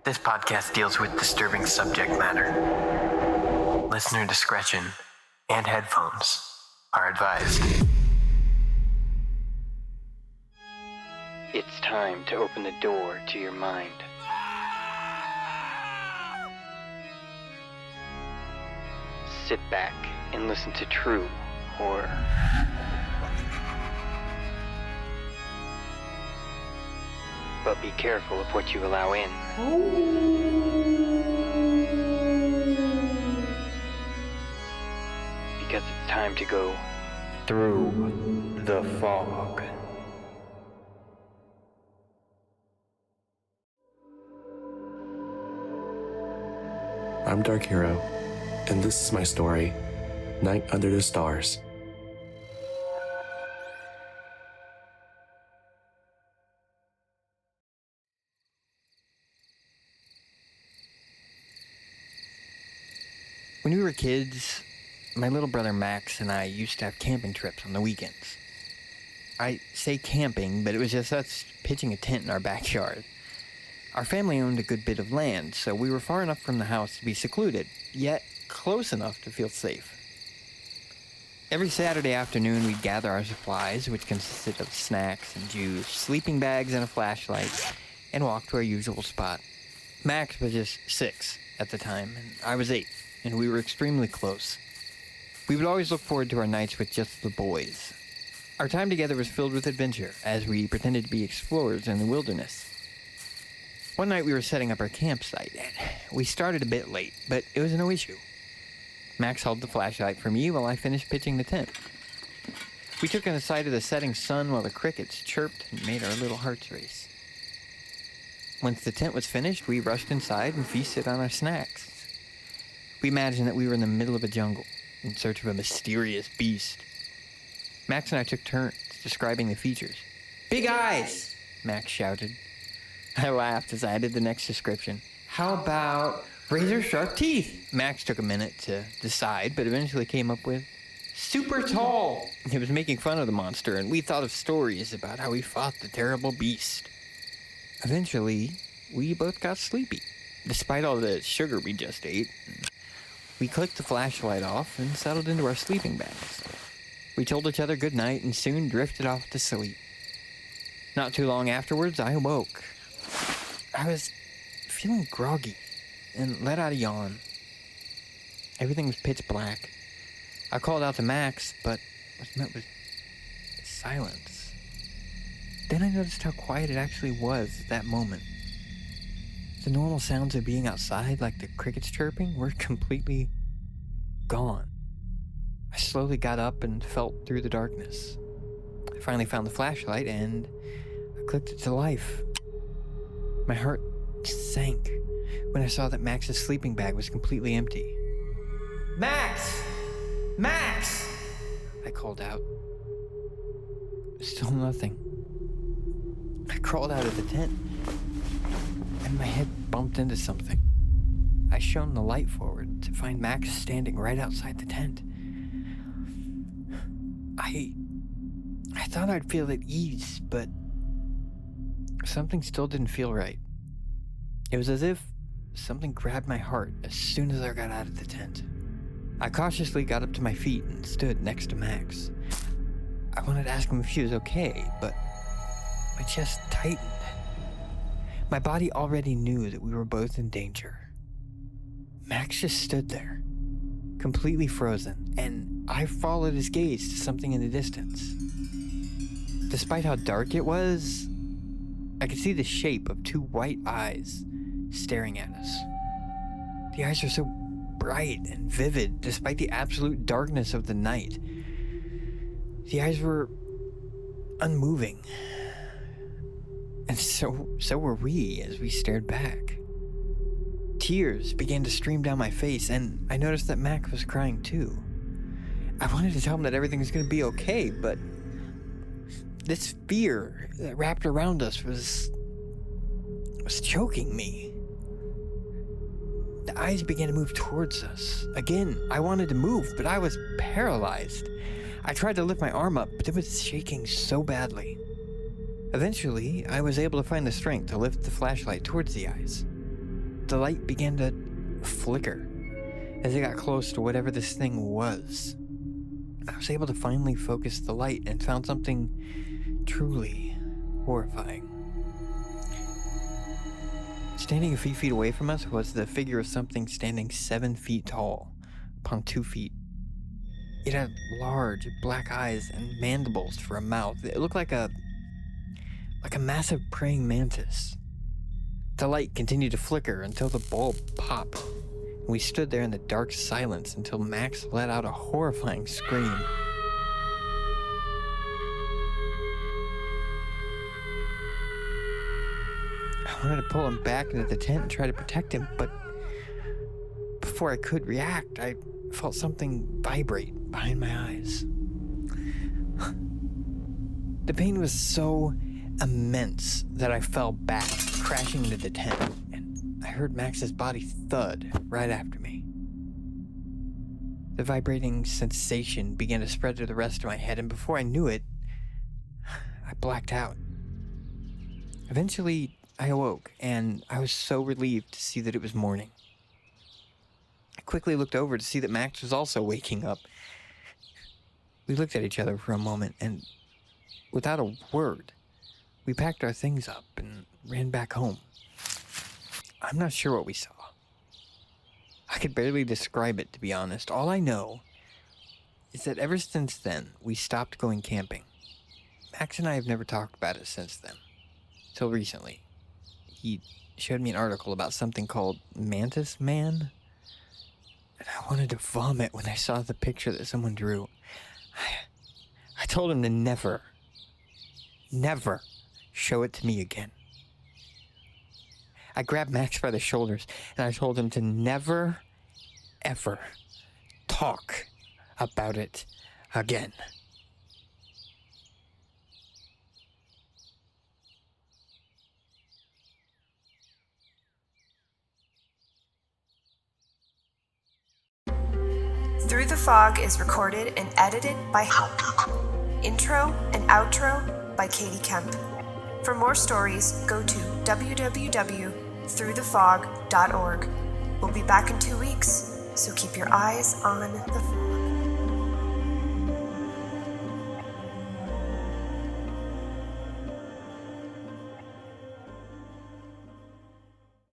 This podcast deals with disturbing subject matter. Listener discretion and headphones are advised. It's time to open the door to your mind. Sit back and listen to true horror. But be careful of what you allow in. Because it's time to go through the fog. I'm DarkHero, and this is my story, Night Under the Stars. When we were kids, my little brother Max and I used to have camping trips on the weekends. I say camping, but it was just us pitching a tent in our backyard. Our family owned a good bit of land, so we were far enough from the house to be secluded, yet close enough to feel safe. Every Saturday afternoon, we'd gather our supplies, which consisted of snacks and juice, sleeping bags, and a flashlight, and walk to our usual spot. Max was just 6 at the time, and I was 8, and we were extremely close. We would always look forward to our nights with just the boys. Our time together was filled with adventure, as we pretended to be explorers in the wilderness. One night we were setting up our campsite. We started a bit late, but it was no issue. Max held the flashlight for me while I finished pitching the tent. We took in a sight of the setting sun while the crickets chirped and made our little hearts race. Once the tent was finished, we rushed inside and feasted on our snacks. We imagined that we were in the middle of a jungle, in search of a mysterious beast. Max and I took turns describing the features. "Big eyes!" Max shouted. I laughed as I added the next description. "How about razor-sharp teeth?" Max took a minute to decide, but eventually came up with "super tall." He was making fun of the monster, and we thought of stories about how we fought the terrible beast. Eventually, we both got sleepy, despite all the sugar we just ate. We clicked the flashlight off and settled into our sleeping bags. We told each other good night and soon drifted off to sleep. Not too long afterwards, I awoke. I was feeling groggy and let out a yawn. Everything was pitch black. I called out to Max, but was met with silence. Then I noticed how quiet it actually was at that moment. The normal sounds of being outside, like the crickets chirping, were completely gone. I slowly got up and felt through the darkness. I finally found the flashlight and I clicked it to life. My heart sank when I saw that Max's sleeping bag was completely empty. "Max! Max!" I called out. Still nothing. I crawled out of the tent and my head bumped into something. I shone the light forward to find Max standing right outside the tent. I thought I'd feel at ease, but something still didn't feel right. It was as if something grabbed my heart as soon as I got out of the tent. I cautiously got up to my feet and stood next to Max. I wanted to ask him if he was okay, but my chest tightened. My body already knew that we were both in danger. Max just stood there, completely frozen, and I followed his gaze to something in the distance. Despite how dark it was, I could see the shape of 2 white eyes staring at us. The eyes were so bright and vivid despite the absolute darkness of the night. The eyes were unmoving. And so were we as we stared back. Tears began to stream down my face, and I noticed that Mac was crying too. I wanted to tell him that everything was going to be okay, but this fear that wrapped around us was choking me. The eyes began to move towards us. Again, I wanted to move, but I was paralyzed. I tried to lift my arm up, but it was shaking so badly. Eventually, I was able to find the strength to lift the flashlight towards the eyes. the light began to flicker as it got close to whatever this thing was. I was able to finally focus the light and found something truly horrifying. Standing a few feet away from us was the figure of something standing 7 feet tall upon 2 feet. It had large black eyes and mandibles for a mouth. It looked like a massive praying mantis. The light continued to flicker until the bulb popped. We stood there in the dark silence until Max let out a horrifying scream. I wanted to pull him back into the tent and try to protect him, but before I could react, I felt something vibrate behind my eyes. The pain was so immense that I fell back, crashing into the tent, and I heard Max's body thud right after me. The vibrating sensation began to spread to the rest of my head, and before I knew it, I blacked out. Eventually, I awoke, and I was so relieved to see that it was morning. I quickly looked over to see that Max was also waking up. We looked at each other for a moment, and without a word, we packed our things up and ran back home. I'm not sure what we saw. I could barely describe it, to be honest. All I know is that ever since then, we stopped going camping. Max and I have never talked about it since then. Till recently. He showed me an article about something called Mantis Man. And I wanted to vomit when I saw the picture that someone drew. I told him to never show it to me again. I grabbed Max by the shoulders and I told him to never, ever talk about it again. Through the Fog is recorded and edited by Intro and outro by Katie Kemp. For more stories, go to www.throughthefog.org. We'll be back in 2 weeks, so keep your eyes on the fog.